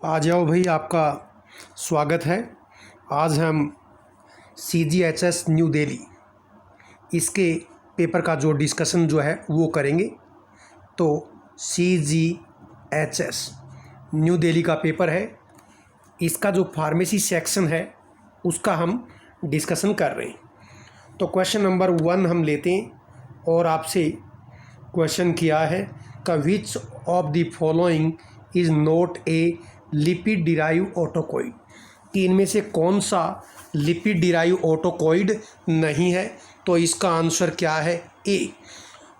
आ जाओ भाई, आपका स्वागत है। आज हम CGHS न्यू दिल्ली इसके पेपर का जो डिस्कशन जो है वो करेंगे। तो CGHS न्यू दिल्ली का पेपर है, इसका जो फार्मेसी सेक्शन है उसका हम डिस्कशन कर रहे हैं। तो क्वेश्चन नंबर 1 हम लेते हैं और आपसे क्वेश्चन किया है का which of the following is not a lipid derive autocoid, कि इनमें से कौन सा लिपिड डिराइव ऑटोकॉइड नहीं है। तो इसका आंसर क्या है, ए।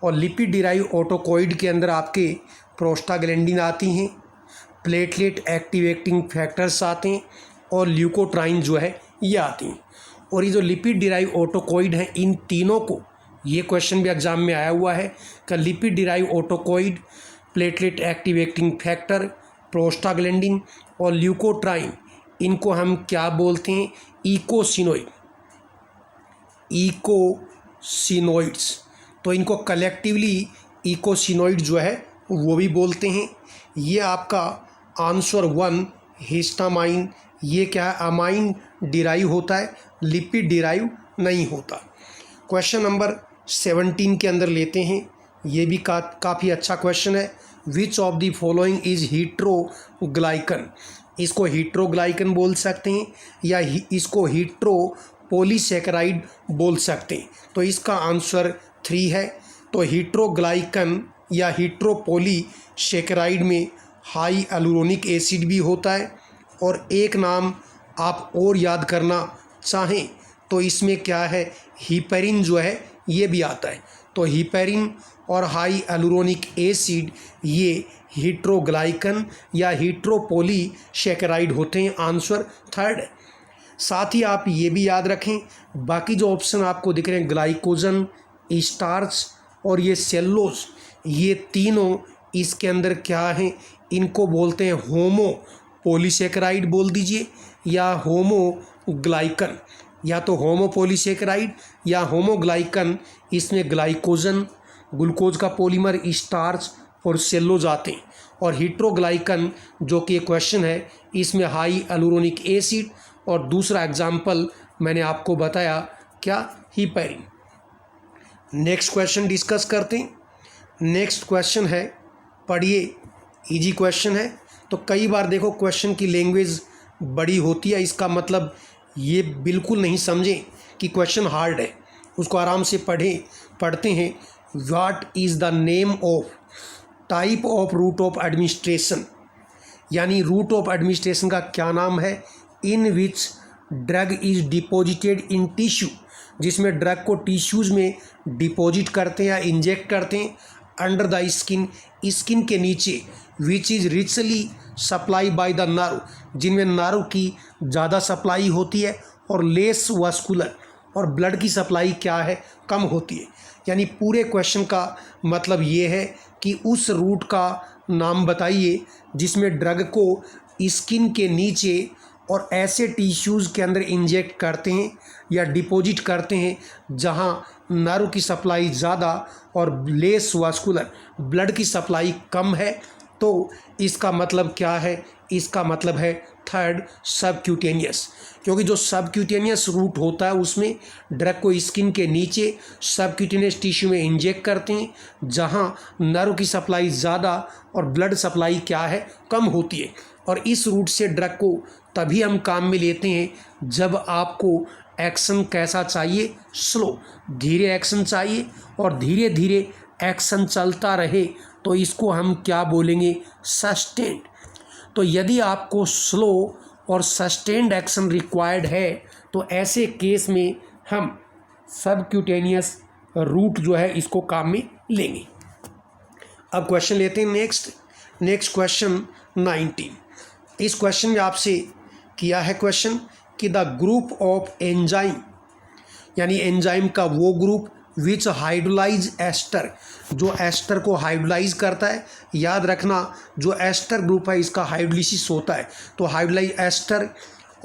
और लिपिड डिराइव ऑटोकॉइड के अंदर आपके प्रोस्टाग्लैंडिन आती हैं, प्लेटलेट एक्टिवेटिंग फैक्टर्स आते हैं और ल्यूकोट्राइन जो है ये आती हैं। और ये जो लिपिड डिराइव ऑटोकॉइड हैं, इन तीनों को, ये क्वेश्चन भी एग्जाम में आया हुआ है कि lipid derive autocoid, platelet activating factor, prostaglandin और ल्यूकोट्राइन, इनको हम क्या बोलते हैं, इकोसिनोइड्स। तो इनको कलेक्टिवली इकोसिनोइड जो है वो भी बोलते हैं। ये आपका आंसर 1 हिस्टामाइन, ये क्या है, अमाइन डिराइव होता है, लिपिड डिराइव नहीं होता। क्वेश्चन नंबर 17 के अंदर लेते हैं, ये भी काफ़ी अच्छा क्वेश्चन है। Which of the following is heteroglycan, इसको हीट्रोग्लाइकन बोल सकते हैं या इसको हीट्रोपोलीसैकेराइड बोल सकते हैं। तो इसका आंसर 3 है। तो हीट्रोग्लाइकन या हीट्रोपोलीसैकेराइड में हाई एलुरोनिक एसिड भी होता है। और एक नाम आप और याद करना चाहें तो इसमें क्या है, हिपेरिन जो है ये भी आता है। तो हिपेरिन और हाई एलुरोनिक एसिड ये हीट्रोग्लाइकन या हीट्रोपोलीसैकेराइड होते हैं। आंसर 3 है। साथ ही आप ये भी याद रखें, बाकी जो ऑप्शन आपको दिख रहे हैं, ग्लाइकोजन, स्टार्च और ये सेल्लोज, ये तीनों इसके अंदर क्या हैं, इनको बोलते हैं होमोपोलीसैकेराइड बोल दीजिए या होमोग्लाइकन, या तो होमोपोलीसैकेराइड या होमोग्लाइकन। इसमें ग्लाइकोजन, ग्लूकोज का पॉलीमर, स्टार्च और सेल्लोज आते हैं। और हीट्रोग्लाइकन जो कि क्वेश्चन है, इसमें हाई एलुरोनिक एसिड और दूसरा एग्जाम्पल मैंने आपको बताया क्या, हिपेरिन। नेक्स्ट क्वेश्चन डिस्कस करते हैं। नेक्स्ट क्वेश्चन है, पढ़िए, इजी क्वेश्चन है। तो कई बार देखो क्वेश्चन की लैंग्वेज बड़ी होती है, इसका मतलब ये बिल्कुल नहीं समझें कि क्वेश्चन हार्ड है, उसको आराम से पढ़ते हैं। What is the name of type of route of administration, यानी रूट ऑफ एडमिनिस्ट्रेशन का क्या नाम है, in which drug is deposited in tissue, जिसमें ड्रग को टिश्यूज़ में डिपॉजिट करते हैं या इंजेक्ट करते हैं, अंडर द स्किन, स्किन के नीचे, which is richly supply by the nerve, जिनमें नर्व की ज़्यादा सप्लाई होती है, और लेस वास्कुलर, और ब्लड की सप्लाई क्या है, कम होती है। यानी पूरे क्वेश्चन का मतलब ये है कि उस रूट का नाम बताइए जिसमें ड्रग को स्किन के नीचे और ऐसे टिश्यूज़ के अंदर इंजेक्ट करते हैं या डिपॉजिट करते हैं जहां नर्व की सप्लाई ज़्यादा और लेस वास्कुलर, ब्लड की सप्लाई कम है। तो इसका मतलब क्या है, इसका मतलब है 3rd, सबक्यूटेनियस। क्योंकि जो सबक्यूटेनियस रूट होता है उसमें ड्रग को स्किन के नीचे सबक्यूटेनियस टिश्यू में इंजेक्ट करते हैं जहां नर्व की सप्लाई ज़्यादा और ब्लड सप्लाई क्या है, कम होती है। और इस रूट से ड्रग को तभी हम काम में लेते हैं जब आपको एक्शन कैसा चाहिए, स्लो, धीरे एक्शन चाहिए और धीरे धीरे एक्शन चलता रहे, तो इसको हम क्या बोलेंगे, सस्टेन्ड। तो यदि आपको स्लो और सस्टेन्ड एक्शन रिक्वायर्ड है तो ऐसे केस में हम सबक्यूटेनियस रूट जो है इसको काम में लेंगे। अब क्वेश्चन लेते हैं नेक्स्ट क्वेश्चन 19। इस क्वेश्चन में आपसे किया है क्वेश्चन कि द ग्रुप ऑफ एंजाइम, यानी एंजाइम का वो ग्रुप विच हाइड्रोलाइज एस्टर, जो एस्टर को हाइड्रोलाइज करता है। याद रखना जो एस्टर ग्रुप है इसका हाइड्रोलिसिस होता है। तो हाइड्रोलाइज एस्टर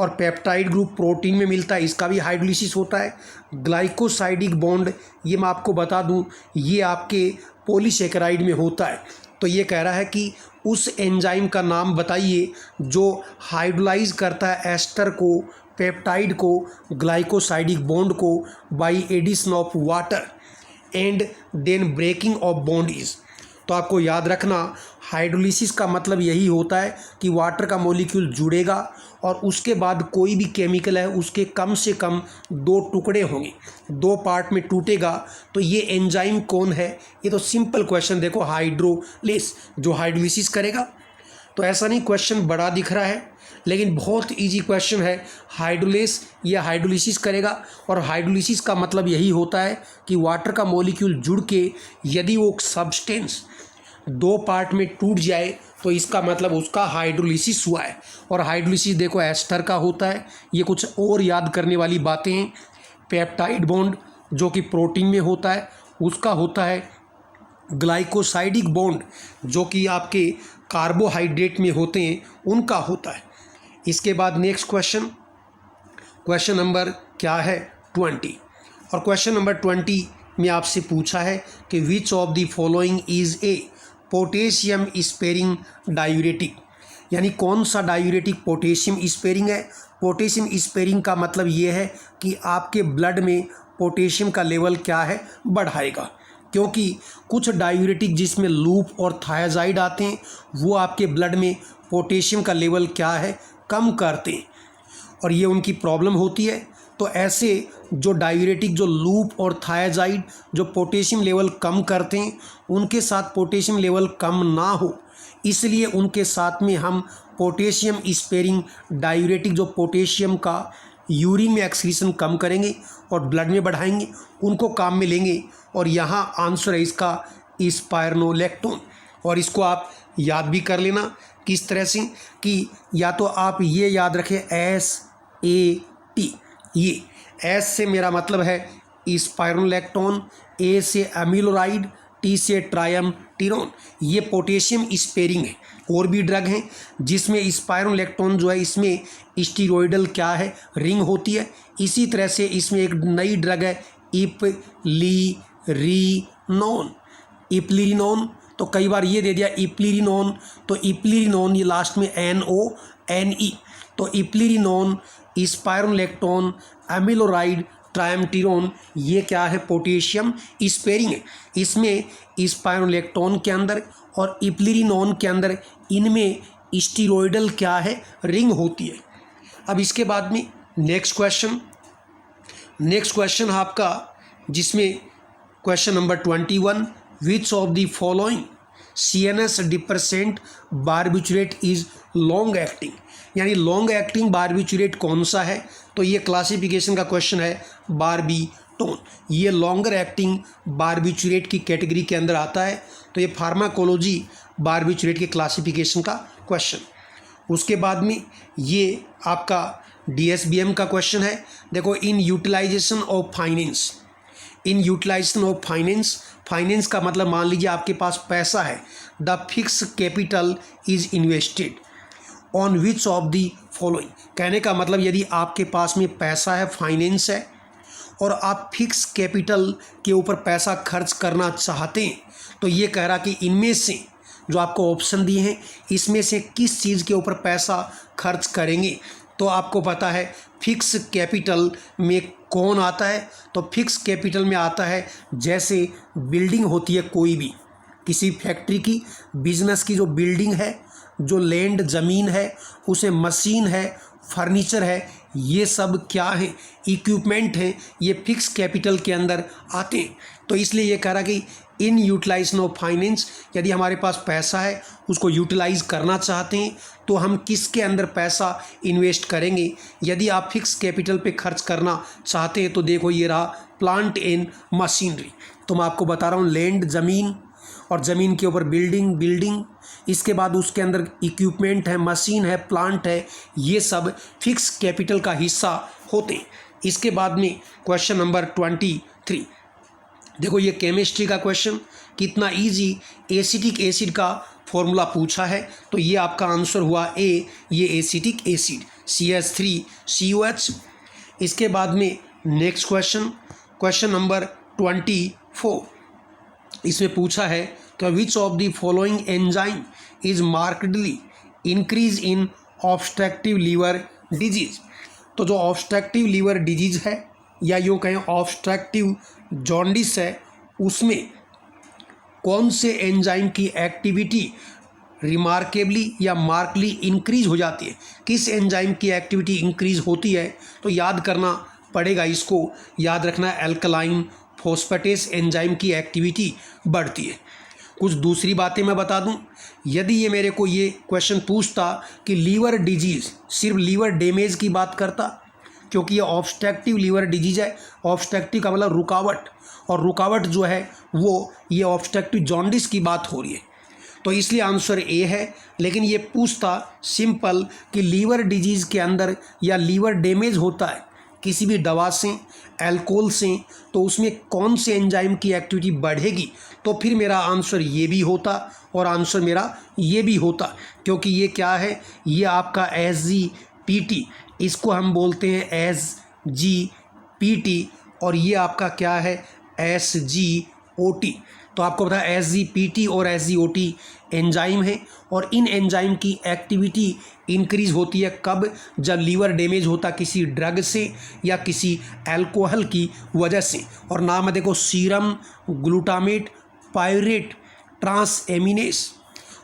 और पेप्टाइड ग्रुप प्रोटीन में मिलता है, इसका भी हाइड्रोलिसिस होता है। ग्लाइकोसाइडिक बॉन्ड, ये मैं आपको बता दूं, ये आपके पॉलीसैकेराइड में होता है। तो ये कह रहा है कि उस एंजाइम का नाम बताइए जो हाइड्रोलाइज करता है एस्टर को, पेप्टाइड को, ग्लाइकोसाइडिक बॉन्ड को by addition of water and then breaking of bond is. तो आपको याद रखना हाइड्रोलिसिस का मतलब यही होता है कि वाटर का मॉलिक्यूल जुड़ेगा और उसके बाद कोई भी केमिकल है उसके कम से कम 2 टुकड़े होंगे, 2 पार्ट में टूटेगा। तो ये एंजाइम कौन है? ये तो सिंपल क्वेश्चन देखो, हाइड्रोलिस, जो हाइड्रोलिसिस करेगा। तो ऐसा नहीं क्वेश्चन बड़ा दिख रहा है, लेकिन बहुत इजी क्वेश्चन है। हाइड्रोलिस या हाइड्रोलिसिस करेगा, और हाइड्रोलिसिस का मतलब यही होता है कि वाटर का मॉलिक्यूल जुड़ के यदि वो सब्सटेंस 2 पार्ट में टूट जाए तो इसका मतलब उसका हाइड्रोलिसिस हुआ है। और हाइड्रोलिसिस देखो एस्टर का होता है। ये कुछ और याद करने वाली बातें हैं। पेप्टाइड बॉन्ड जो कि प्रोटीन में होता है उसका होता है। ग्लाइकोसाइडिक बॉन्ड जो कि आपके कार्बोहाइड्रेट में होते हैं उनका होता है। इसके बाद नेक्स्ट क्वेश्चन नंबर क्या है 20। और क्वेश्चन नंबर 20 में आपसे पूछा है कि which of the following is a potassium sparing diuretic, यानी कौन सा डायूरेटिक पोटेशियम स्पेरिंग है। पोटेशियम स्पेरिंग का मतलब ये है कि आपके ब्लड में पोटेशियम का लेवल क्या है, बढ़ाएगा। क्योंकि कुछ डायूरेटिक जिसमें लूप और थायाजाइड आते हैं वो आपके ब्लड में पोटेशियम का लेवल क्या है, कम करते हैं, और ये उनकी प्रॉब्लम होती है। तो ऐसे जो डायूरेटिक जो लूप और थायाजाइड जो पोटेशियम लेवल कम करते हैं उनके साथ पोटेशियम लेवल कम ना हो, इसलिए उनके साथ में हम पोटेशियम स्पेरिंग डायूरेटिक जो पोटेशियम का यूरिन में एक्सक्रीशन कम करेंगे और ब्लड में बढ़ाएंगे, उनको काम में लेंगे। और यहाँ आंसर है इसका स्पायरोलेक्टोन। और इसको आप याद भी कर लेना किस तरह से, कि या तो आप ये याद रखें SAT, ये S से मेरा मतलब है स्पायरोलेक्टोन, A से अमीलोराइड, T से ट्रायमटीरोन। ये पोटेशियम स्पेरिंग है। और भी ड्रग हैं जिसमें स्पायरोलेक्टोन जो है इसमें स्टीरॉयडल क्या है, रिंग होती है। इसी तरह से इसमें एक नई ड्रग है इप्लीरिनोन। तो कई बार ये दे दिया इप्लीरिनोन, तो इप्लीरिनोन ये लास्ट में NONE। तो इप्लीरिनोन, स्पायरोलेक्टोन, अमीलोराइड, ट्रायमटीरोन, ये क्या है, पोटेशियम स्पेरिंग है। इसमें स्पायरोलेक्टोन के अंदर और इप्लीरिनोन के अंदर इनमें स्टीरॉयडल क्या है, रिंग होती है। अब इसके बाद में नेक्स्ट क्वेश्चन आपका, जिसमें question number 21, which of the following CNS depressant barbiturate is long acting, यानी लॉन्ग एक्टिंग बारबिचुरेट कौन सा है। तो ये क्लासिफिकेशन का क्वेश्चन है, बारबीटोन। ये लॉन्गर एक्टिंग बारबिचुरेट की कैटेगरी के अंदर आता है। तो ये फार्माकोलॉजी बारबिचुरेट के क्लासिफिकेशन का क्वेश्चन। उसके बाद में ये आपका DSBM का क्वेश्चन है। देखो, इन यूटिलाइजेशन ऑफ फाइनेंस, फाइनेंस का मतलब मान लीजिए आपके पास पैसा है। The fix capital is invested on which of the following, कहने का मतलब यदि आपके पास में पैसा है, फाइनेंस है, और आप फिक्स कैपिटल के ऊपर पैसा खर्च करना चाहते हैं, तो ये कह रहा कि इनमें से जो आपको ऑप्शन दिए हैं इसमें से किस चीज़ के ऊपर पैसा खर्च करेंगे। तो आपको पता है फिक्स कैपिटल में कौन आता है। तो फिक्स कैपिटल में आता है जैसे बिल्डिंग होती है, कोई भी किसी फैक्ट्री की, बिजनेस की जो बिल्डिंग है, जो लैंड ज़मीन है, उसे मशीन है, फर्नीचर है, ये सब क्या है, इक्विपमेंट हैं, ये फिक्स कैपिटल के अंदर आते हैं। तो इसलिए ये कह रहा कि इन यूटिलाइजेशन ऑफ फाइनेंस, यदि हमारे पास पैसा है उसको यूटिलाइज करना चाहते हैं तो हम किसके अंदर पैसा इन्वेस्ट करेंगे। यदि आप फिक्स कैपिटल पे खर्च करना चाहते हैं तो देखो ये रहा प्लांट एंड मशीनरी। तो मैं आपको बता रहा हूँ, लैंड ज़मीन, और ज़मीन के ऊपर बिल्डिंग, इसके बाद उसके अंदर इक्विपमेंट है, मशीन है, प्लांट है, ये सब फिक्स कैपिटल का हिस्सा होते हैं। इसके बाद में क्वेश्चन नंबर 23, देखो ये केमिस्ट्री का क्वेश्चन, कितना इजी, एसिटिक एसिड का फॉर्मूला पूछा है। तो ये आपका आंसर हुआ ए, ये एसिटिक एसिड CH3COH। इसके बाद में नेक्स्ट क्वेश्चन नंबर 24, इसमें पूछा है कि which of the following enzyme is markedly increase in obstructive liver disease. तो जो ऑब्स्ट्रक्टिव लीवर डिजीज है या यूँ कहें ऑब्स्ट्रक्टिव जॉन्डिस है, उसमें कौन से एंजाइम की एक्टिविटी रिमार्केबली या मार्कली इंक्रीज हो जाती है, किस एंजाइम की एक्टिविटी इंक्रीज होती है, तो याद करना पड़ेगा, इसको याद रखना है, अल्कलाइन फॉस्फेटेस एंजाइम की एक्टिविटी बढ़ती है। कुछ दूसरी बातें मैं बता दूं, यदि ये मेरे को ये क्वेश्चन पूछता कि लीवर डिजीज़ सिर्फ लीवर डैमेज की बात करता, क्योंकि ये ऑब्स्ट्रक्टिव लीवर डिजीज है, ऑब्स्ट्रक्टिव का मतलब रुकावट, और रुकावट जो है वो ये ऑब्स्ट्रक्टिव जॉन्डिस की बात हो रही है, तो इसलिए आंसर ए है। लेकिन ये पूछता सिंपल कि लीवर डिजीज़ के अंदर या लीवर डैमेज होता है किसी भी दवा से, अल्कोहल से, तो उसमें कौन से एंजाइम की एक्टिविटी बढ़ेगी, तो फिर मेरा आंसर ये भी होता और आंसर मेरा ये भी होता, क्योंकि ये क्या है, ये आपका SGPT, इसको हम बोलते हैं SGPT, और ये आपका क्या है SGOT। तो आपको पता है SGPT और SGOT एंजाइम है, और इन एंजाइम की एक्टिविटी इंक्रीज होती है कब, जब लीवर डैमेज होता किसी ड्रग से या किसी अल्कोहल की वजह से। और नाम है देखो, सीरम ग्लूटामेट पायरेट ट्रांसएमिनेस,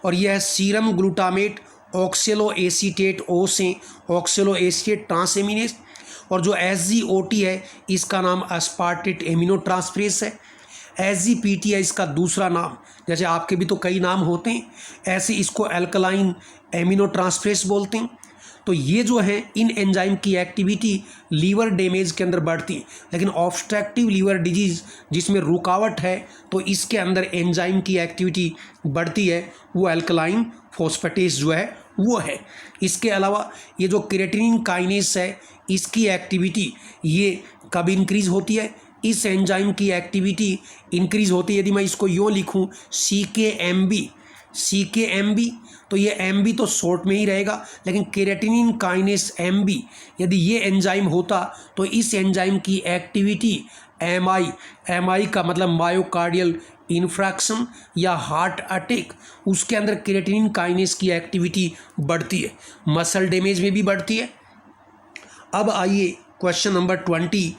और यह है सीरम ग्लूटामेट ऑक्सेलो एसीटेट ओ से ऑक्सेलो एसीटेट ट्रांसएमिनेस, और जो SGOT है इसका नाम अस्पार्टेट एमिनो ट्रांसफरेज है। SGPT है इसका दूसरा नाम, जैसे आपके भी तो कई नाम होते हैं, ऐसे इसको अल्कलाइन एमिनो ट्रांसफरेज बोलते हैं। तो ये जो है इन एंजाइम की एक्टिविटी लीवर डैमेज के अंदर बढ़ती है, लेकिन ऑब्स्ट्रक्टिव लीवर डिजीज़ जिसमें रुकावट है तो इसके अंदर एंजाइम की एक्टिविटी बढ़ती है, वो अल्कलाइन फॉस्फेटेस जो है वो है। इसके अलावा ये जो क्रिएटिनिन काइनेस है इसकी एक्टिविटी ये कब इंक्रीज होती है, इस एंजाइम की एक्टिविटी इंक्रीज होती है, यदि मैं इसको यूँ लिखूँ CKMB, तो ये MB तो शॉर्ट में ही रहेगा, लेकिन क्रिएटिनिन काइनेस MB यदि ये एंजाइम होता तो इस एंजाइम की एक्टिविटी MI का मतलब मायोकार्डियल इन्फ्रैक्शन या हार्ट अटैक, उसके अंदर क्रिएटिनिन काइनेस की एक्टिविटी बढ़ती है, मसल डैमेज में भी बढ़ती है। अब आइए क्वेश्चन नंबर 25।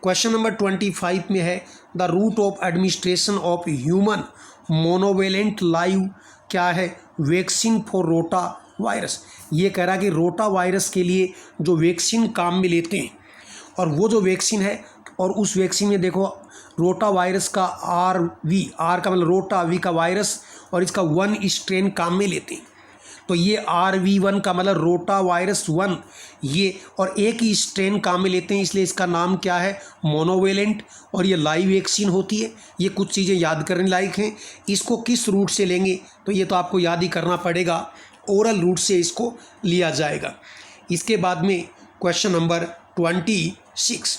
क्वेश्चन नंबर 25 में है the route of administration of human monovalent live क्या है वैक्सीन फॉर रोटा वायरस। ये कह रहा है कि रोटा वायरस के लिए जो वैक्सीन काम में लेते हैं, और वो जो वैक्सीन है, और उस वैक्सीन में देखो रोटा वायरस का आर का मतलब रोटा, वी का वायरस, और इसका 1 स्ट्रेन काम में लेते हैं, तो ये RV1 का मतलब रोटा वायरस 1, ये और एक ही स्ट्रेन काम में लेते हैं, इसलिए इसका नाम क्या है मोनोवेलेंट, और ये लाइव वैक्सीन होती है। ये कुछ चीज़ें याद करने लायक हैं। इसको किस रूट से लेंगे, तो ये तो आपको याद ही करना पड़ेगा, ओरल रूट से इसको लिया जाएगा। इसके बाद में क्वेश्चन नंबर 26।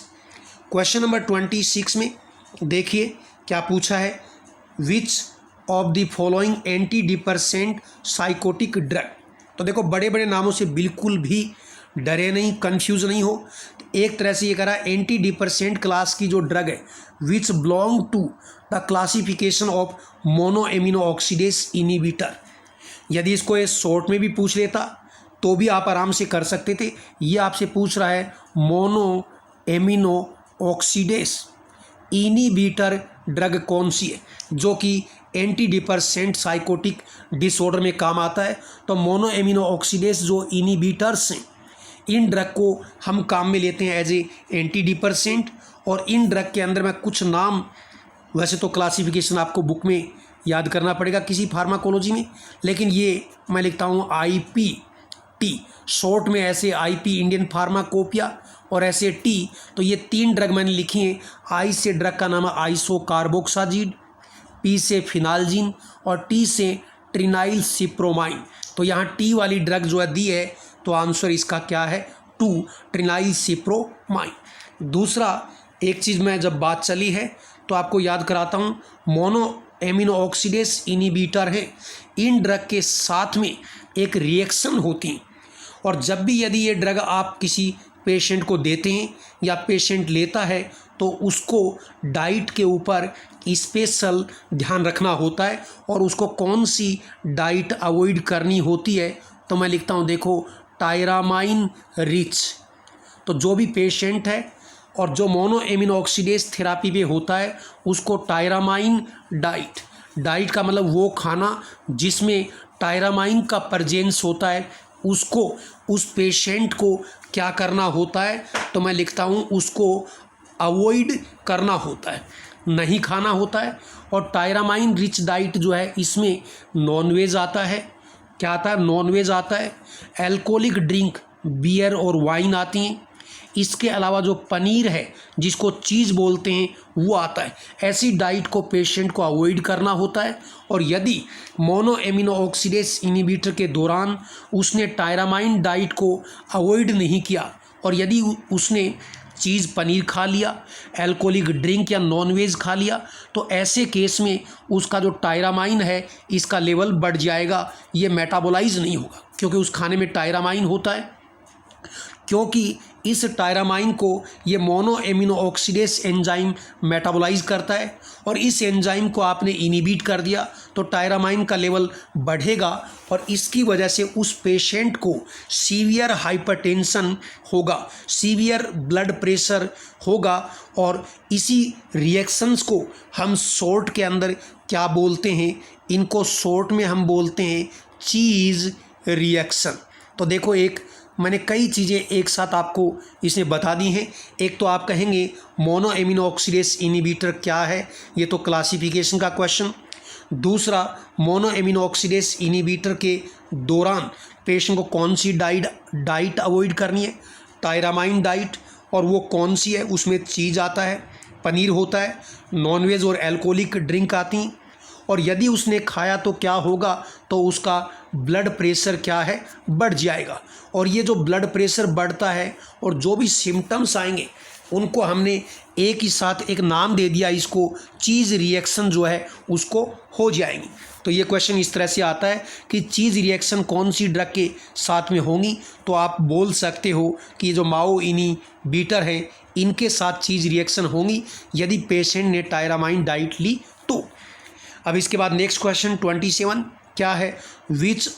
क्वेश्चन नंबर 26 में देखिए क्या पूछा है, which of the following anti depressant psychotic drug. तो देखो बड़े बड़े नामों से बिल्कुल भी डरे नहीं, कंफ्यूज नहीं हो। एक तरह से ये कह रहा है एंटी डिप्रेसेंट क्लास की जो ड्रग है which belong to the classification of mono amino oxidase inhibitor. यदि इसको ये शॉर्ट में भी पूछ लेता तो भी आप आराम से कर सकते थे। ये आपसे पूछ रहा है mono amino oxidase inhibitor drug कौन सी है जो कि एंटी डिप्रेसेंट साइकोटिक डिसऑर्डर में काम आता है। तो मोनो एमिनो ऑक्सीडेज जो इनिबिटर्स हैं, इन ड्रग को हम काम में लेते हैं एज ए एंटी डिप्रेसेंट। और इन ड्रग के अंदर मैं कुछ नाम, वैसे तो क्लासिफिकेशन आपको बुक में याद करना पड़ेगा किसी फार्माकोलॉजी में, लेकिन ये मैं लिखता हूँ IPT, शॉर्ट में ऐसे IP इंडियन फार्माकोपिया, और ऐसे T। तो ये 3 ड्रग मैंने लिखी हैं। I से ड्रग का नाम है आइसोकार्बोक्साजिड, P से फिनाल्जिन, और T से ट्रिनाइल सिप्रोमाइन। तो यहाँ T वाली ड्रग जो है दी है, तो आंसर इसका क्या है 2 ट्रिनाइल सिप्रोमाइन। दूसरा एक चीज़ मैं जब बात चली है तो आपको याद कराता हूँ, मोनो एमिनो ऑक्सीडेज इनिबिटर है, इन ड्रग के साथ में एक रिएक्शन होती है, और जब भी यदि ये ड्रग आप किसी पेशेंट को देते हैं या पेशेंट लेता है तो उसको डाइट के ऊपर स्पेशल ध्यान रखना होता है और उसको कौन सी डाइट अवॉइड करनी होती है। तो मैं लिखता हूँ, देखो टायरामाइन रिच। तो जो भी पेशेंट है और जो मोनो एमिनो ऑक्सीडेज थेरापी पे होता है उसको टायरामाइन डाइट का मतलब वो खाना जिसमें टायरामाइन का प्रेजेंस होता है, उसको उस पेशेंट को क्या करना होता है। तो मैं लिखता हूँ उसको अवॉइड करना होता है, नहीं खाना होता है। और टायरामाइन रिच डाइट जो है इसमें नॉनवेज आता है, क्या आता है, नॉनवेज आता है, अल्कोहलिक ड्रिंक बियर और वाइन आती हैं, इसके अलावा जो पनीर है जिसको चीज़ बोलते हैं वो आता है। ऐसी डाइट को पेशेंट को अवॉइड करना होता है। और यदि मोनो एमिनो ऑक्सीडेज इनहिबिटर के दौरान उसने टायरामाइन डाइट को अवॉइड नहीं किया और यदि उसने चीज़ पनीर खा लिया, अल्कोहलिक ड्रिंक या नॉनवेज खा लिया, तो ऐसे केस में उसका जो टायरामाइन है इसका लेवल बढ़ जाएगा, ये मेटाबोलाइज नहीं होगा क्योंकि उस खाने में टायरामाइन होता है। क्योंकि इस टायरामाइन को ये mono amino oxidase enzyme metabolise करता है और इस एंजाइम को आपने इनहिबिट कर दिया तो टायरामाइन का लेवल बढ़ेगा और इसकी वजह से उस पेशेंट को सीवियर हाइपरटेंशन होगा, सीवियर ब्लड प्रेशर होगा। और इसी रिएक्शंस को हम शॉर्ट के अंदर क्या बोलते हैं, इनको शॉर्ट में हम बोलते हैं चीज़ रिएक्शन। तो देखो, एक मैंने कई चीज़ें एक साथ आपको इसमें बता दी हैं। एक तो आप कहेंगे मोनो एमिनो ऑक्सीडेज इनहिबिटर क्या है, ये तो क्लासिफिकेशन का क्वेश्चन। दूसरा, मोनो एमिनो ऑक्सीडेज इनहिबिटर के दौरान पेशेंट को कौन सी डाइट अवॉइड करनी है, टायरामाइन डाइट, और वो कौन सी है, उसमें चीज़ आता है, पनीर होता है, नॉनवेज और अल्कोहलिक ड्रिंक आती हैं। और यदि उसने खाया तो क्या होगा, तो उसका ब्लड प्रेशर क्या है, बढ़ जाएगा। और ये जो ब्लड प्रेशर बढ़ता है और जो भी सिम्टम्स आएंगे उनको हमने एक ही साथ एक नाम दे दिया, इसको चीज़ रिएक्शन जो है उसको हो जाएंगी। तो ये क्वेश्चन इस तरह से आता है कि चीज़ रिएक्शन कौन सी ड्रग के साथ में होंगी, तो आप बोल सकते हो कि जो माओ इनहिबिटर है इनके साथ चीज़ रिएक्शन होंगी यदि पेशेंट ने टायरामाइन डाइट ली तो। अब इसके बाद नेक्स्ट क्वेश्चन 27 क्या है, विच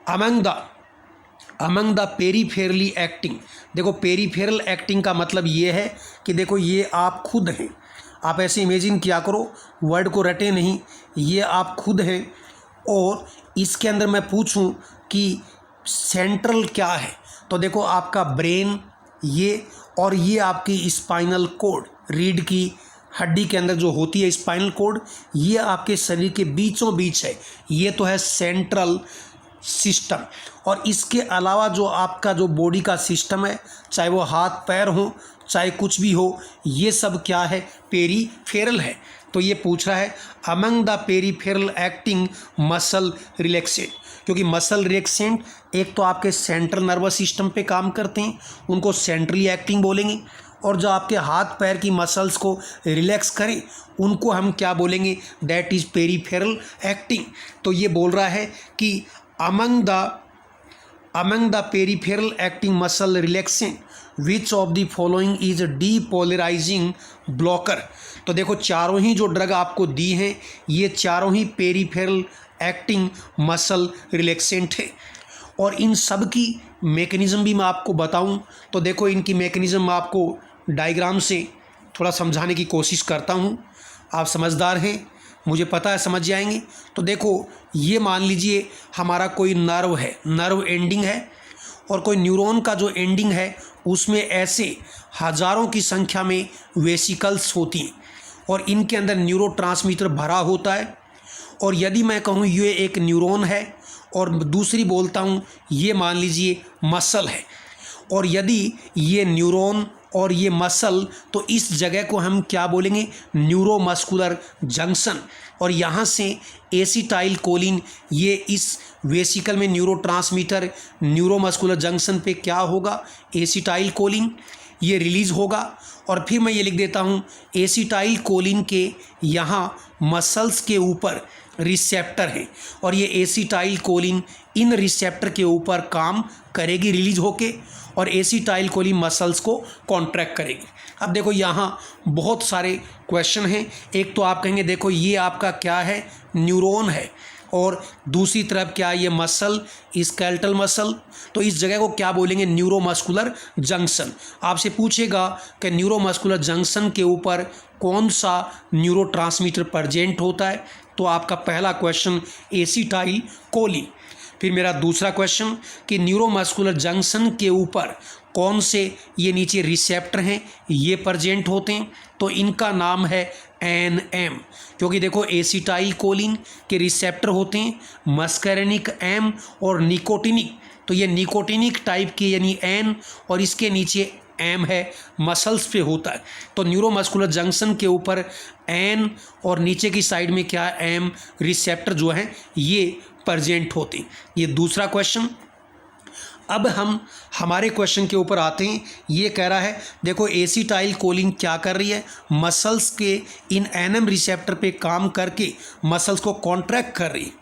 अमंग द पेरीफेरली एक्टिंग। देखो, पेरीफेरल एक्टिंग का मतलब ये है कि देखो ये आप खुद हैं, आप ऐसे इमेजिन किया करो, वर्ड को रटे नहीं, ये आप खुद हैं। और इसके अंदर मैं पूछूं कि सेंट्रल क्या है, तो देखो आपका ब्रेन ये, और ये आपकी स्पाइनल कोड, रीढ़ की हड्डी के अंदर जो होती है स्पाइनल कोड, ये आपके शरीर के बीचों बीच है, ये तो है सेंट्रल सिस्टम। और इसके अलावा जो आपका जो बॉडी का सिस्टम है, चाहे वो हाथ पैर हो चाहे कुछ भी हो, ये सब क्या है, पेरीफेरल है। तो ये पूछ रहा है among the peripheral acting muscle relaxant, क्योंकि मसल रिलैक्सेंट एक तो आपके सेंट्रल नर्वस सिस्टम पे काम करते हैं, उनको सेंट्रली एक्टिंग बोलेंगे, और जो आपके हाथ पैर की मसल्स को रिलैक्स करें उनको हम क्या बोलेंगे, दैट इज़ पेरीफेरल एक्टिंग। तो ये बोल रहा है कि among the peripheral acting muscle relaxant which of the following is depolarising blocker. तो देखो, चारों ही जो ड्रग आपको दी हैं ये चारों ही पेरीफेरल एक्टिंग मसल रिलैक्सेंट है। और इन सब की मेकनिज़म भी मैं आपको बताऊं, तो देखो इनकी मेकनिज़म मैं आपको डायग्राम से थोड़ा समझाने की कोशिश करता हूं। आप समझदार हैं, मुझे पता है समझ जाएंगे। तो देखो, ये मान लीजिए हमारा कोई नर्व है, नर्व एंडिंग है, और कोई न्यूरॉन का जो एंडिंग है उसमें ऐसे हज़ारों की संख्या में वेसिकल्स होती हैं और इनके अंदर न्यूरोट्रांसमीटर भरा होता है। और यदि मैं कहूँ ये एक न्यूरॉन है और दूसरी बोलता हूँ ये मान लीजिए मसल है, और यदि ये न्यूरॉन और ये मसल, तो इस जगह को हम क्या बोलेंगे, न्यूरोमस्कुलर जंक्शन। और यहाँ से एसिटाइल कोलिन ये इस वेसिकल में न्यूरोट्रांसमीटर न्यूरोमस्कुलर जंक्शन पे क्या होगा, एसिटाइल कोलिन। ये रिलीज़ होगा। और फिर मैं ये लिख देता हूँ एसिटाइल कोलिन के यहाँ मसल्स के ऊपर रिसेप्टर है और ये एसिटाइल कोलिन इन रिसेप्टर के ऊपर काम करेगी रिलीज होके और एसिटाइल कोलिन मसल्स को कॉन्ट्रैक्ट करेगी। अब देखो यहाँ बहुत सारे क्वेश्चन हैं। एक तो आप कहेंगे देखो ये आपका क्या है, न्यूरॉन है, और दूसरी तरफ क्या है, ये मसल स्केलेटल मसल, तो इस जगह को क्या बोलेंगे, न्यूरोमस्कुलर जंक्शन। आपसे पूछेगा कि न्यूरोमस्कुलर जंक्शन के ऊपर कौन सा न्यूरोट्रांसमीटर प्रेजेंट होता है, तो आपका पहला क्वेश्चन एसिटाइल कोलिन। फिर मेरा दूसरा क्वेश्चन कि न्यूरोमस्कुलर जंक्शन के ऊपर कौन से ये नीचे रिसेप्टर हैं ये प्रेजेंट होते हैं, तो इनका नाम है एनएम, क्योंकि देखो एसिटाइल कोलिन के रिसेप्टर होते हैं मस्करेनिक एम और निकोटिनिक, तो ये निकोटिनिक टाइप के यानी एन और इसके नीचे एम है, मसल्स पे होता है। तो न्यूरोमस्कुलर जंक्शन के ऊपर एन और नीचे की साइड में क्या एम रिसेप्टर जो है ये प्रेजेंट होते हैं। ये दूसरा क्वेश्चन। अब हम हमारे क्वेश्चन के ऊपर आते हैं। ये कह रहा है देखो एसिटाइल कोलिन क्या कर रही है, मसल्स के इन एनएम रिसेप्टर पे काम करके मसल्स को कॉन्ट्रैक्ट कर रही है,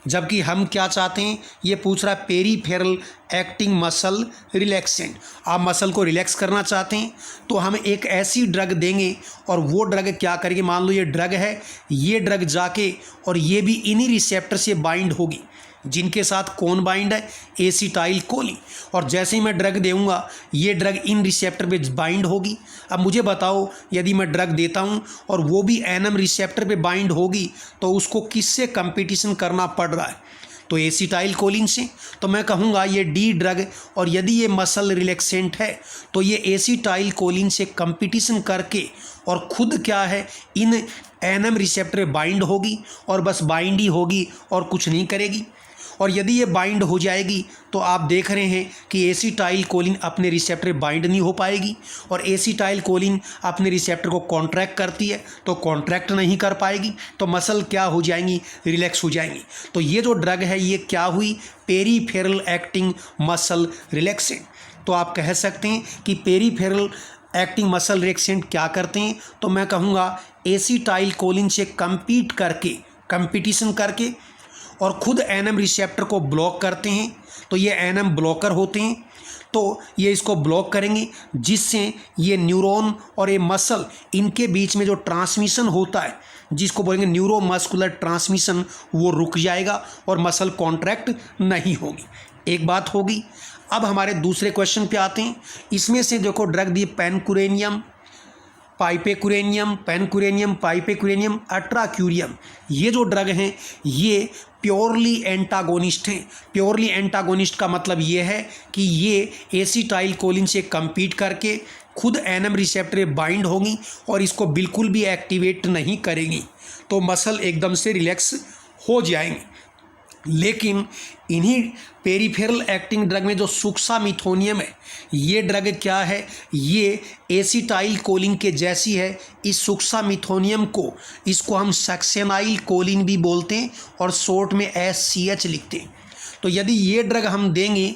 जबकि हम क्या चाहते हैं, ये पूछ रहा है पेरीफेरल एक्टिंग मसल रिलैक्सेंट। आप मसल को रिलैक्स करना चाहते हैं तो हम एक ऐसी ड्रग देंगे और वो ड्रग क्या करेगी, मान लो ये ड्रग है, ये ड्रग जाके और ये भी इन्हीं रिसेप्टर से बाइंड होगी, जिनके साथ कौन बाइंड है, एसिटाइल कोलिन। और जैसे ही मैं ड्रग दूंगा ये ड्रग इन रिसेप्टर पे बाइंड होगी। अब मुझे बताओ यदि मैं ड्रग देता हूं और वो भी एनएम रिसेप्टर पे बाइंड होगी तो उसको किससे कंपटीशन करना पड़ रहा है, तो एसिटाइल कोलिन से। तो मैं कहूँगा ये डी ड्रग, और यदि ये मसल रिलैक्सेंट है तो ये एसिटाइल कोलिन से कंपटीशन करके और खुद क्या है इन एनएम रिसेप्टर पे बाइंड होगी और बस बाइंड ही होगी और कुछ नहीं करेगी। और यदि ये बाइंड हो जाएगी तो आप देख रहे हैं कि एसिटाइल कोलिन अपने रिसेप्टर बाइंड नहीं हो पाएगी, और एसिटाइल कोलिन अपने रिसेप्टर को कॉन्ट्रैक्ट करती है तो कॉन्ट्रैक्ट नहीं कर पाएगी, तो मसल क्या हो जाएंगी, रिलैक्स हो जाएंगी। तो ये जो ड्रग है ये क्या हुई, पेरीफेरल एक्टिंग मसल रिलैक्सेंट। तो आप कह सकते हैं कि पेरीफेरल एक्टिंग मसल रिलैक्सेंट क्या करते हैं, तो मैं कहूँगा एसिटाइल कोलिन से कंपीट करके, कंपटीशन करके और खुद एनएम रिसेप्टर को ब्लॉक करते हैं। तो ये एनएम ब्लॉकर होते हैं, तो ये इसको ब्लॉक करेंगे जिससे ये न्यूरॉन और ये मसल इनके बीच में जो ट्रांसमिशन होता है, जिसको बोलेंगे न्यूरोमस्कुलर ट्रांसमिशन, वो रुक जाएगा और मसल कॉन्ट्रैक्ट नहीं होगी। एक बात होगी। अब हमारे दूसरे क्वेश्चन पे आते हैं। इसमें से देखो ड्रग दी पेनकुरेनियम, पाइपेकुरेनियम, पेनकुरेनियम, पाइपेकुरेनियम, अट्राक्यूरियम। ये जो ड्रग हैं ये प्योरली एंटागोनिस्ट हैं। प्योरली एंटागोनिस्ट का मतलब ये है कि ये एसिटाइल कोलिन से compete करके खुद एनएम रिसेप्टर बाइंड होंगी और इसको बिल्कुल भी एक्टिवेट नहीं करेंगी, तो मसल एकदम से रिलैक्स हो जाएंगे। लेकिन इन्हीं पेरीफेरल एक्टिंग ड्रग में जो सुक्सामिथोनियम है, ये ड्रग क्या है, ये एसिटाइल कोलिन के जैसी है। इस सुक्सामिथोनियम को, इसको हम सक्सेनाइल कोलिन भी बोलते हैं और शॉर्ट में SCH लिखते हैं। तो यदि ये ड्रग हम देंगे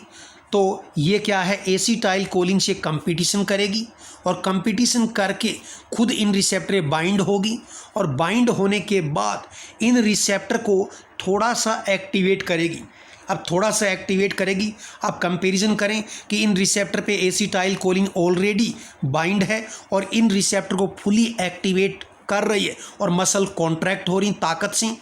तो ये क्या है, एसिटाइल कोलिन से कंपटीशन करेगी और कंपटीशन करके खुद इन रिसेप्टर बाइंड होगी और बाइंड होने के बाद इन रिसेप्टर को थोड़ा सा एक्टिवेट करेगी। अब थोड़ा सा एक्टिवेट करेगी, आप कंपैरिजन करें कि इन रिसेप्टर पे एसिटाइल कोलिन ऑलरेडी बाइंड है और इन रिसेप्टर को फुली एक्टिवेट कर रही है और मसल कॉन्ट्रैक्ट हो रही ताकत से।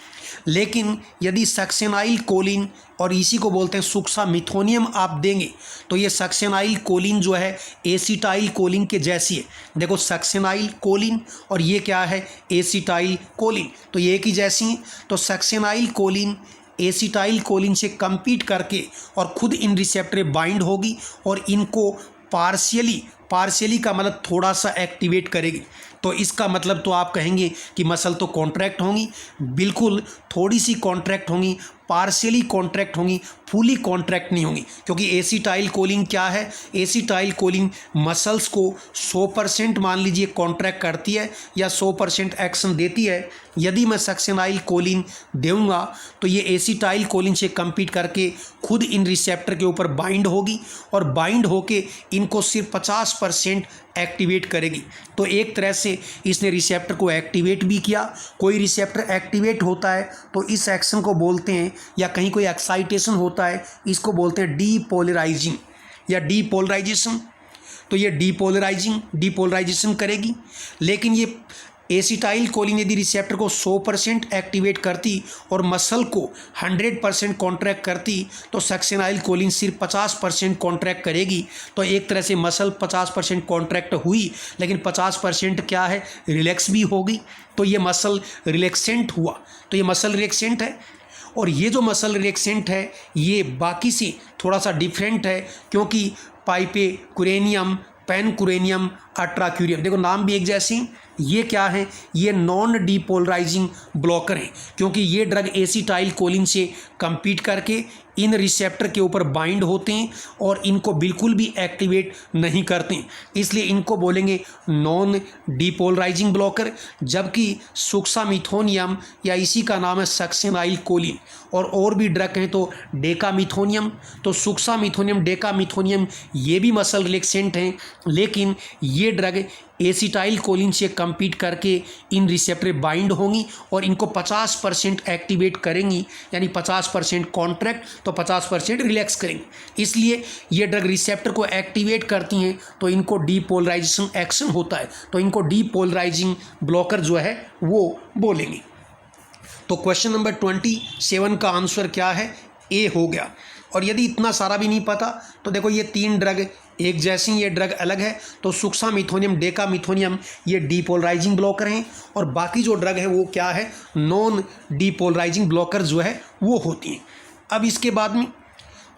लेकिन यदि सक्सेनाइल कोलिन और इसी को बोलते हैं सुक्सामिथोनियम आप देंगे तो ये सक्सेनाइल कोलिन जो है एसिटाइल कोलिन के जैसी है। देखो सक्सेनाइल कोलिन और ये क्या है, एसिटाइल कोलिन, तो ये एक ही जैसी हैं। तो सक्सेनाइल कोलिन एसिटाइल कोलिन से compete करके और खुद इन रिसेप्टर बाइंड होगी और इनको पार्शियली का मतलब थोड़ा सा एक्टिवेट करेगी। तो इसका मतलब तो आप कहेंगे कि मसल तो कॉन्ट्रैक्ट होंगी, बिल्कुल थोड़ी सी कॉन्ट्रैक्ट होंगी, पार्शियली कॉन्ट्रैक्ट होंगी, फुली कॉन्ट्रैक्ट नहीं होंगी। क्योंकि एसिटाइल कोलिन क्या है, एसिटाइल कोलिन मसल्स को 100% मान लीजिए कॉन्ट्रैक्ट करती है या 100% एक्शन देती है। यदि मैं सक्सेनाइल कोलिन दूंगा तो ये एसिटाइल कोलिन से compete करके खुद इन रिसेप्टर के ऊपर बाइंड होगी और बाइंड होके इनको सिर्फ 50% एक्टिवेट करेगी। तो एक तरह से इसने रिसेप्टर को एक्टिवेट भी किया। कोई रिसेप्टर एक्टिवेट होता है तो इस एक्शन को बोलते हैं, या कहीं कोई एक्साइटेशन होता है इसको बोलते हैं डीपोलराइजिंग या डीपोलराइजेशन। तो ये डीपोलराइजेशन करेगी। लेकिन ये एसिटाइल कोलिन यदि रिसेप्टर को 100% एक्टिवेट करती और मसल को 100% कॉन्ट्रैक्ट करती तो सक्सेनाइल कोलिन सिर्फ 50% कॉन्ट्रैक्ट करेगी। तो एक तरह से मसल 50% कॉन्ट्रैक्ट हुई, लेकिन 50% क्या है, रिलैक्स भी होगी। तो ये मसल रिलैक्सेंट हुआ। तो ये मसल रिलैक्सेंट है। और ये जो मसल रिलैक्सेंट है ये बाकी से थोड़ा सा डिफरेंट है, क्योंकि पाइपेकुरेनियम, पैनकुरेनियम, अट्राक्यूरियम, देखो नाम भी एक जैसे हैं। ये क्या है, ये नॉन डीपोलराइजिंग ब्लॉकर हैं, क्योंकि ये ड्रग एसिटाइल कोलिन से compete करके इन रिसेप्टर के ऊपर बाइंड होते हैं और इनको बिल्कुल भी एक्टिवेट नहीं करते, इसलिए इनको बोलेंगे नॉन डीपोलराइजिंग ब्लॉकर। जबकि सुक्सामिथोनियम या इसी का नाम है सक्सेनाइल कोलिन, और भी ड्रग हैं तो डेकामिथोनियम। तो सुक्सामिथोनियम, डेकामिथोनियम ये भी मसल रिलैक्सेंट हैं, लेकिन ये ड्रग एसिटाइल कोलिन से compete करके इन रिसेप्टर बाइंड होंगी और इनको 50% एक्टिवेट करेंगी, यानी 50% कॉन्ट्रैक्ट तो 50% रिलैक्स करेंगे। इसलिए ये ड्रग रिसेप्टर को एक्टिवेट करती हैं तो इनको डीपोलराइजेशन एक्शन होता है, तो इनको डीपोलराइजिंग ब्लॉकर जो है वो बोलेंगे। तो क्वेश्चन नंबर 27 का आंसर क्या है, ए हो गया। और यदि इतना सारा भी नहीं पता तो देखो ये 3 ड्रग एक जैसी, ये ड्रग अलग है। तो सुक्सामिथोनियम, डेकामिथोनियम ये डीपोलराइजिंग ब्लॉकर हैं, और बाकी जो ड्रग है वो क्या है, नॉन डीपोलराइजिंग ब्लॉकर जो है वो होती हैं। अब इसके बाद में,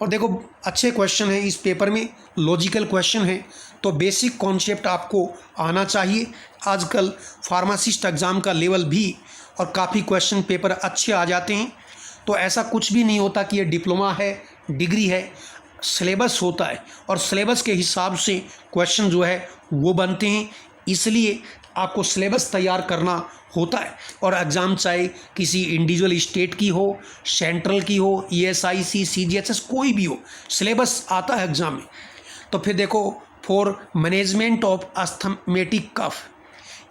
और देखो अच्छे क्वेश्चन हैं इस पेपर में, लॉजिकल क्वेश्चन है, तो बेसिक कॉन्सेप्ट आपको आना चाहिए। आजकल फार्मासिस्ट एग्ज़ाम का लेवल भी और काफ़ी क्वेश्चन पेपर अच्छे आ जाते हैं। तो ऐसा कुछ भी नहीं होता कि ये डिप्लोमा है, डिग्री है, सिलेबस होता है और सिलेबस के हिसाब से क्वेश्चन जो है वो बनते हैं। इसलिए आपको सिलेबस तैयार करना होता है, और एग्ज़ाम चाहे किसी इंडिविजुअल स्टेट की हो, सेंट्रल की हो, ESIC, CGHS कोई भी हो, सिलेबस आता है एग्ज़ाम में। तो फिर देखो, फॉर मैनेजमेंट ऑफ अस्थमेटिक कफ,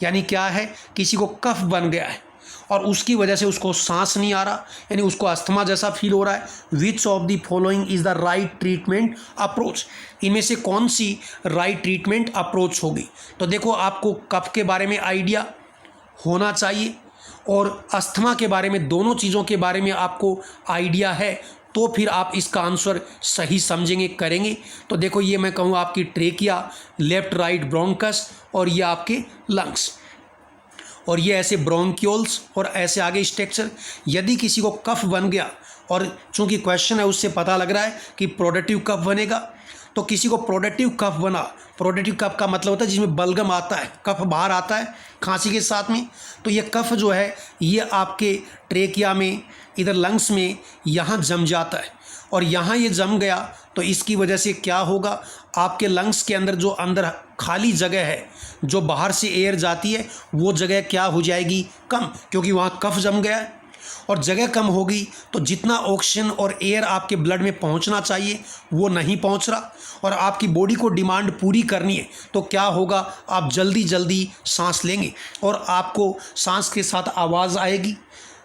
यानी क्या है, किसी को कफ बन गया है और उसकी वजह से उसको सांस नहीं आ रहा, यानी उसको अस्थमा जैसा फील हो रहा है। Which of the following is the right treatment approach, इनमें से कौन सी राइट ट्रीटमेंट अप्रोच होगी। तो देखो आपको कफ के बारे में आइडिया होना चाहिए और अस्थमा के बारे में, दोनों चीज़ों के बारे में आपको आइडिया है, तो फिर आप इसका आंसर सही समझेंगे, करेंगे। तो देखो ये मैं कहूँ आपकी ट्रेकिया, लेफ्ट राइट ब्रोंकस, और ये आपके लंग्स, और ये ऐसे ब्रोंक्यूल्स और ऐसे आगे स्ट्रक्चर। यदि किसी को कफ बन गया, और चूंकि क्वेश्चन है उससे पता लग रहा है कि प्रोडक्टिव कफ बनेगा, तो किसी को प्रोडक्टिव कफ बना, प्रोडक्टिव कफ का मतलब होता है जिसमें बलगम आता है, कफ बाहर आता है खांसी के साथ में। तो ये कफ जो है ये आपके ट्रेकिया में, इधर लंग्स में यहाँ जम जाता है, और यहाँ ये जम गया तो इसकी वजह से क्या होगा, आपके लंग्स के अंदर जो अंदर खाली जगह है, जो बाहर से एयर जाती है, वो जगह क्या हो जाएगी, कम, क्योंकि वहाँ कफ जम गया है। और जगह कम होगी तो जितना ऑक्सीजन और एयर आपके ब्लड में पहुँचना चाहिए वो नहीं पहुँच रहा, और आपकी बॉडी को डिमांड पूरी करनी है तो क्या होगा, आप जल्दी जल्दी सांस लेंगे और आपको सांस के साथ आवाज़ आएगी,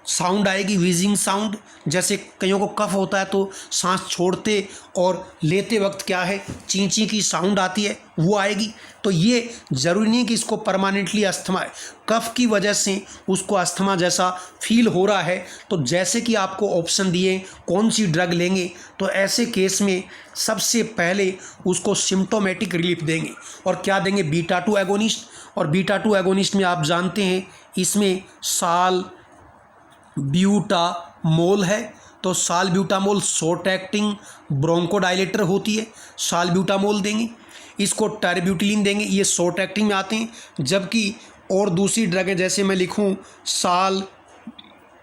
साउंड आएगी, व्हीजिंग साउंड। जैसे कईयों को कफ होता है तो सांस छोड़ते और लेते वक्त क्या है, ची ची की साउंड आती है, वो आएगी। तो ये ज़रूरी नहीं कि इसको परमानेंटली अस्थमा है, कफ की वजह से उसको अस्थमा जैसा फील हो रहा है। तो जैसे कि आपको ऑप्शन दिए कौन सी ड्रग लेंगे, तो ऐसे केस में सबसे पहले उसको सिम्टोमेटिक रिलीफ देंगे, और क्या देंगे, बीटा-2 एगोनिस्ट। और बीटा-2 एगोनिस्ट में आप जानते हैं इसमें साल ब्यूटामोल है, तो साल ब्यूटामोल शॉर्ट एक्टिंग ब्रोंकोडायलेटर होती है, साल ब्यूटामोल देंगे। इसको टर्ब्यूटिलिन देंगे, ये शॉर्ट एक्टिंग में आते हैं। जबकि और दूसरी ड्रगें जैसे मैं लिखूं साल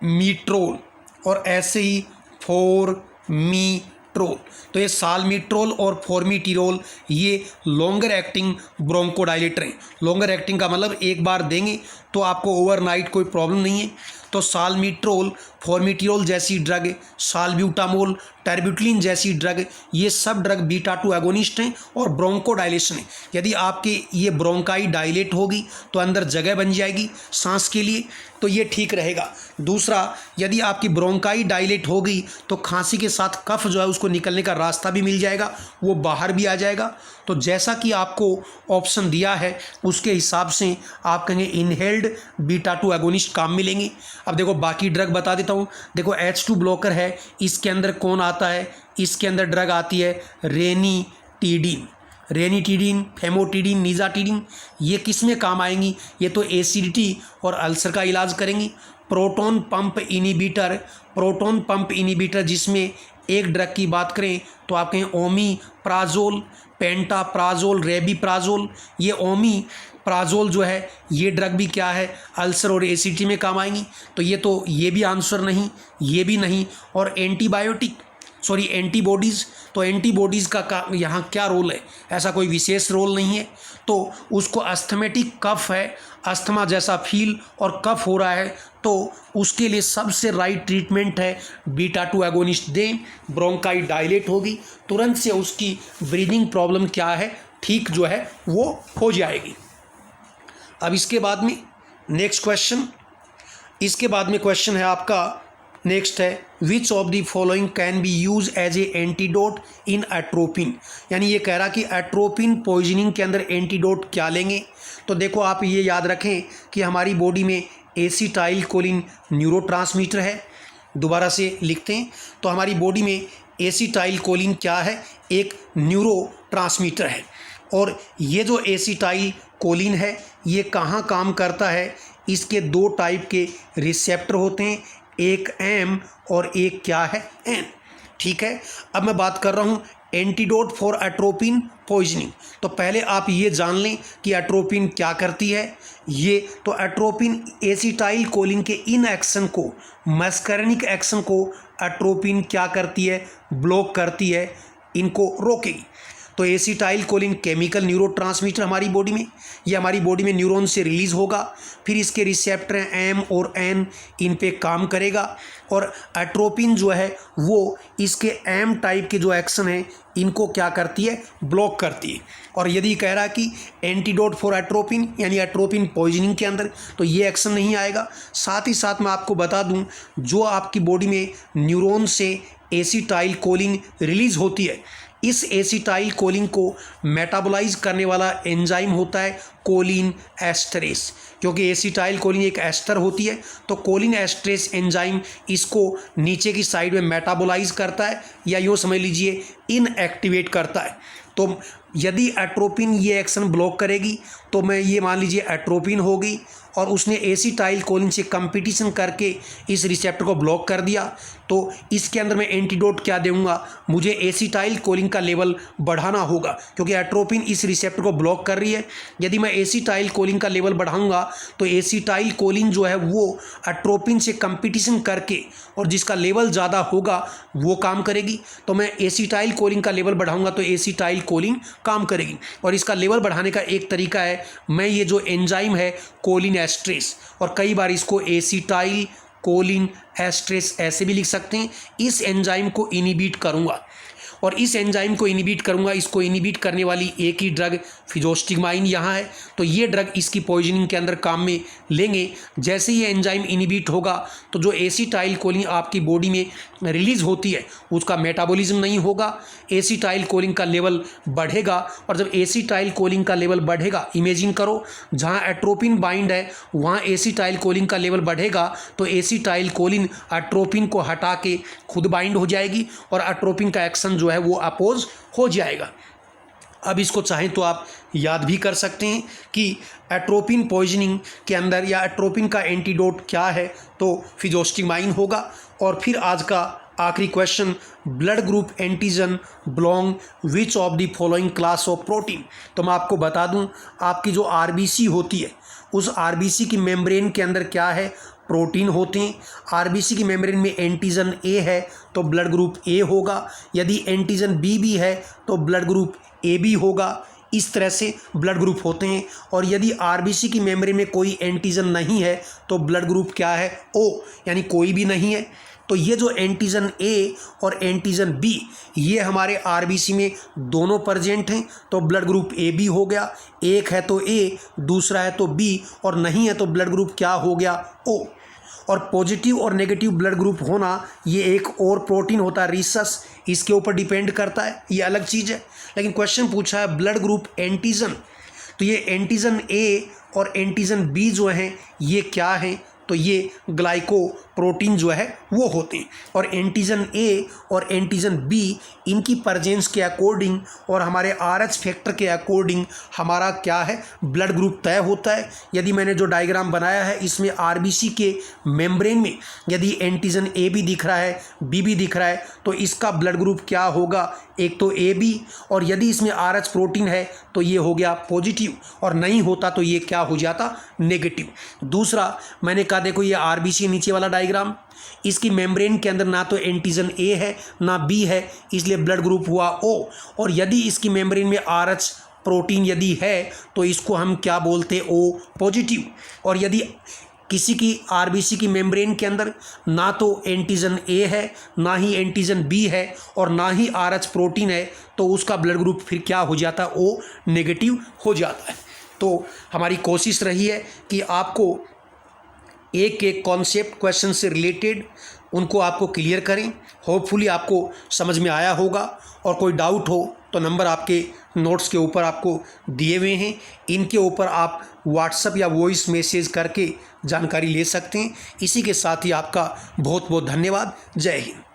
मीट्रोल और ऐसे ही फॉर्मिट्रोल। तो ये साल्मीट्रोल और फॉर्मिट्रोल ये लॉन्गर एक्टिंग ब्रोंकोडायलेटर हैं। लॉन्गर एक्टिंग का मतलब एक बार देंगे तो आपको ओवरनाइट कोई प्रॉब्लम नहीं है। तो साल्मीट्रोल, फॉर्मिट्रोल जैसी ड्रग, साल्ब्यूटामोल, टर्बिट्लिन जैसी ड्रग, ये सब ड्रग बीटा 2 एगोनिस्ट हैं और ब्रोंकोडायलेशन है। यदि आपके ये ब्रोंकाई डायलेट होगी तो अंदर जगह बन जाएगी सांस के लिए, तो ये ठीक रहेगा। दूसरा, यदि आपकी ब्रोंकाई डायलेट होगी तो खांसी के साथ कफ जो है उसको निकलने का रास्ता भी मिल जाएगा, वो बाहर भी आ जाएगा। तो जैसा कि आपको ऑप्शन दिया है उसके हिसाब से आप कहेंगे इनहेल्ड बीटा 2 एगोनिस्ट काम में लेंगे। अब देखो बाकी ड्रग बता देता हूँ। देखो H2 ब्लॉकर है, इसके अंदर कौन आता है? इसके अंदर ड्रग आती है रेनिटीडीन, फेमोटिडीन, निजाटिडीन। ये किस में काम आएंगी? ये तो एसिडिटी और अल्सर का इलाज करेंगी। प्रोटॉन पंप इनिबिटर जिसमें एक ड्रग की बात करें तो आप कहें ओमीप्राजोल, पेंटाप्राजोल, रेबीप्राजोल। ये ओमीप्राजोल जो है ये ड्रग भी क्या है? अल्सर और एसिडिटी में काम आएंगी। तो ये भी आंसर नहीं, ये भी नहीं। और एंटीबॉडीज़, तो एंटीबॉडीज़ का यहाँ क्या रोल है? ऐसा कोई विशेष रोल नहीं है। तो उसको अस्थमेटिक कफ है, अस्थमा जैसा फील और कफ हो रहा है, तो उसके लिए सबसे राइट ट्रीटमेंट है बीटा 2 एगोनिस्ट दें। ब्रोंकाई डायलेट होगी, तुरंत से उसकी ब्रीदिंग प्रॉब्लम क्या है ठीक जो है वो हो जाएगी। अब इसके बाद में नेक्स्ट क्वेश्चन है आपका, नेक्स्ट है which of the following can be use as a antidote in atropine. यानी ये कह रहा कि एट्रोपिन पॉइजनिंग के अंदर एंटीडोट क्या लेंगे। तो देखो आप ये याद रखें कि हमारी बॉडी में एसिटाइल कोलिन न्यूरोट्रांसमीटर है। दोबारा से लिखते हैं तो हमारी बॉडी में एसिटाइल कोलिन क्या है? एक न्यूरोट्रांसमीटर है। और ये जो एसिटाइल कोलिन है ये कहाँ काम करता है? इसके 2 टाइप के रिसेप्टर होते हैं, एक M और एक क्या है? N। ठीक है, अब मैं बात कर रहा हूँ एंटीडोट फॉर एट्रोपिन पॉइजनिंग। तो पहले आप ये जान लें कि एट्रोपिन क्या करती है। ये तो एट्रोपिन एसिटाइल कोलिन के इन एक्शन को, मस्करनिक एक्शन को एट्रोपिन क्या करती है? ब्लॉक करती है, इनको रोकेगी। तो एसिटाइल कोलिन केमिकल न्यूरोट्रांसमीटर हमारी बॉडी में, ये हमारी बॉडी में न्यूरॉन से रिलीज़ होगा, फिर इसके रिसेप्टर हैं M और N, इन पे काम करेगा। और एट्रोपिन जो है वो इसके M टाइप के जो एक्शन हैं इनको क्या करती है? ब्लॉक करती है। और यदि कह रहा कि एंटीडोट फॉर एट्रोपिन यानी एट्रोपिन पॉइजनिंग के अंदर, तो ये एक्शन नहीं आएगा। साथ ही साथ मैं आपको बता दूं, जो आपकी बॉडी में न्यूरॉन से एसिटाइल कोलिन रिलीज़ होती है, इस एसिटाइल कोलिन को मेटाबोलाइज करने वाला एंजाइम होता है कोलिन एस्टरेस। क्योंकि एसिटाइल कोलिन एक एस्टर होती है, तो कोलिन एस्टरेस एंजाइम इसको नीचे की साइड में मेटाबोलाइज करता है, या यूँ समझ लीजिए इनएक्टिवेट करता है। तो यदि एट्रोपिन ये एक्शन ब्लॉक करेगी तो मैं ये मान लीजिए एट्रोपिन होगी और उसने एसिटाइल कोलिन से कंपटीशन करके इस रिसेप्टर को ब्लॉक कर दिया, तो इसके अंदर मैं एंटीडोट क्या दूंगा? मुझे एसिटाइल कोलिन का लेवल बढ़ाना होगा, क्योंकि एट्रोपिन इस रिसेप्टर को ब्लॉक कर रही है। यदि मैं एसिटाइल कोलिन का लेवल बढ़ाऊंगा तो एसिटाइल कोलिन जो है वो एट्रोपिन से कंपटीशन करके, और जिसका लेवल ज़्यादा होगा वो काम करेगी। तो मैं एसिटाइल कोलिन का लेवल बढ़ाऊंगा तो एसिटाइल कोलिन काम करेगी। और इसका लेवल बढ़ाने का एक तरीका है, मैं ये जो एंजाइम है कोलिन एस्ट्रेस, और कई बार इसको एसिटाइल कोलिन एस्ट्रेस ऐसे भी लिख सकते हैं, इस एंजाइम को इनिबिट करूंगा। और इस एंजाइम को इनिबिट करूंगा, इसको इनिबिट करने वाली एक ही ड्रग फिजोस्टिगमाइन यहाँ है, तो ये ड्रग इसकी पॉइजनिंग के अंदर काम में लेंगे। जैसे ही एंजाइम इनिबिट होगा तो जो एसिटाइल कोलिन आपकी बॉडी में रिलीज़ होती है उसका मेटाबॉलिज्म नहीं होगा, एसिटाइल कोलिन का लेवल बढ़ेगा। और जब एसिटाइल कोलिन का लेवल बढ़ेगा, इमेजिन करो जहाँ एट्रोपिन बाइंड है वहाँ एसिटाइल कोलिन का लेवल बढ़ेगा, तो एसिटाइल कोलिन एट्रोपिन को हटा के खुद बाइंड हो जाएगी और एट्रोपिन का एक्शन जो है वो अपोज हो जाएगा। अब इसको चाहें तो आप याद भी कर सकते हैं कि एट्रोपिन पॉइजनिंग के अंदर या एट्रोपिन का एंटीडोट क्या है, तो फिजोस्टिगमाइन होगा। और फिर आज का आखिरी question, blood group antigen belong which of the following class of protein. तो मैं आपको बता दूं, आपकी जो आरबीसी होती है उस आरबीसी की मेम्ब्रेन के अंदर क्या है? प्रोटीन होते हैं। आरबीसी की मेम्ब्रेन में एंटीजन ए है तो ब्लड ग्रुप ए होगा, यदि एंटीजन बी भी है तो ब्लड ग्रुप ए बी होगा। इस तरह से ब्लड ग्रुप होते हैं। और यदि आरबीसी की मेम्ब्रेन में कोई एंटीजन नहीं है तो ब्लड ग्रुप क्या है, ओ, यानी कोई भी नहीं है। तो ये जो एंटीजन ए और एंटीजन बी ये हमारे आरबीसी में दोनों प्रेजेंट हैं तो ब्लड ग्रुप ए बी हो गया। एक है तो ए, दूसरा है तो बी, और नहीं है तो ब्लड ग्रुप क्या हो गया, ओ। और पॉजिटिव और नेगेटिव ब्लड ग्रुप होना ये एक और प्रोटीन होता है रिसस, इसके ऊपर डिपेंड करता है, ये अलग चीज़ है। लेकिन क्वेश्चन पूछा है ब्लड ग्रुप एंटीजन, तो ये एंटीजन ए और एंटीजन बी जो हैं ये क्या हैं, तो ये ग्लाइको प्रोटीन जो है वो होते हैं। और एंटीजन ए और एंटीजन बी इनकी प्रेजेंस के अकॉर्डिंग और हमारे आरएच फैक्टर के अकॉर्डिंग हमारा क्या है, ब्लड ग्रुप तय होता है। यदि मैंने जो डायग्राम बनाया है इसमें आरबीसी के मेम्ब्रेन में यदि एंटीजन ए भी दिख रहा है, बी भी दिख रहा है, तो इसका ब्लड ग्रुप क्या होगा, एक तो ए बी, और यदि इसमें आरएच प्रोटीन है तो ये हो गया पॉजिटिव, और नहीं होता तो ये क्या हो जाता, नेगेटिव। दूसरा मैंने कहा देखो ये आरबीसी नीचे वाला डायग्राम, इसकी मेम्ब्रेन के अंदर ना तो एंटीजन ए है ना बी है, इसलिए ब्लड ग्रुप हुआ ओ। और यदि इसकी मेम्ब्रेन में आरएच प्रोटीन यदि है तो इसको हम क्या बोलते हैं, ओ पॉजिटिव। और यदि किसी की आरबीसी की मेम्ब्रेन के अंदर ना तो एंटीजन ए है, ना ही एंटीजन बी है, और ना ही आरएच प्रोटीन है, तो उसका ब्लड ग्रुप फिर क्या हो जाता है, ओ नेगेटिव हो जाता है। तो हमारी कोशिश रही है कि आपको एक एक कॉन्सेप्ट क्वेश्चन से रिलेटेड उनको आपको क्लियर करें। होपफुली आपको समझ में आया होगा, और कोई डाउट हो तो नंबर आपके नोट्स के ऊपर आपको दिए हुए हैं, इनके ऊपर आप व्हाट्सएप या वॉइस मैसेज करके जानकारी ले सकते हैं। इसी के साथ ही आपका बहुत बहुत धन्यवाद। जय हिंद।